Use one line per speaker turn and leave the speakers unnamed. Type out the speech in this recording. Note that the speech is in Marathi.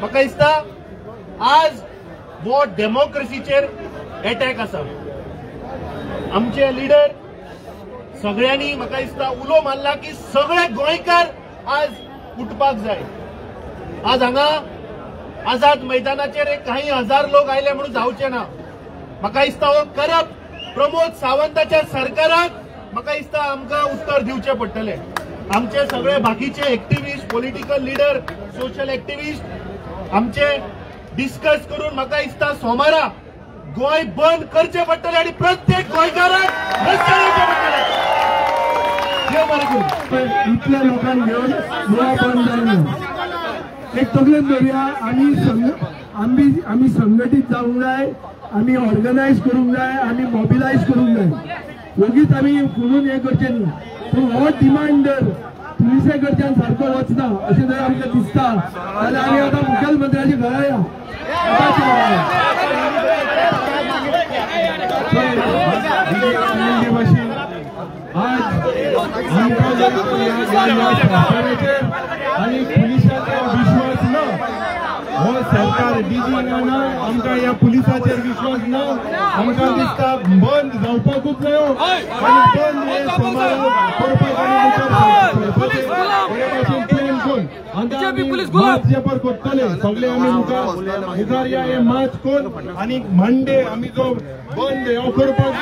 म्हाका दिसता आज वो डेमोक्रेसीचेर अटॅक आसा। आमचे लिडर सगळ्यांनी म्हाका दिसता उलो मारला की सगळे गोंयकार आज उठपाक जाय। आज हांगा आझाद मैदानाचेर एक काही हजार लोक आयले म्हणून जावचे ना। म्हाका दिसता हो करप्ट प्रमोद सावंताच्या सरकाराक म्हाका दिसता आमकां उत्तर दिवचे पडटले। आमचे सगळे बाकीचे activist, political leader, social activist आमचे डिस्कस करून म्हाका दिसता सोमारा गोंय बंद करचे पडटले आणि प्रत्येक गोंयकाराक रस्त्यार येवचे पडटले। देव बरें करूं।
इतल्या लोकांक घेवन गोवा बंद जायना। एक तकलेन दवरुया, आम्ही संघटीत जावंक जाय, आम्ही ऑर्गनायज करूंक जाय, आम्ही मोबिलायज करूंक जाय। योगीच आम्ही म्हणून हे करचे न्ही। पूण हो डिमांड जर पुलिसे कडच्यान सारको वचना अशें जर आमकां दिसता जाल्यार आमी आतां मुखेलमंत्र्याच्या घरा या।
आणि पुलिसांचा विश्वास ना, हो सरकार डीजी ना, आमकां ह्या पुलिसाचेर विश्वास ना। आमकां दिसता बंद जावपाकूच जायो आनी बंद हे समारोह करपाक आनी प्लॅन करून आमकां मार्च जेपर करतले सगळे आमी मुखार या हे मार्च कोन आनी मंडे आमी जो बंद हो करपाक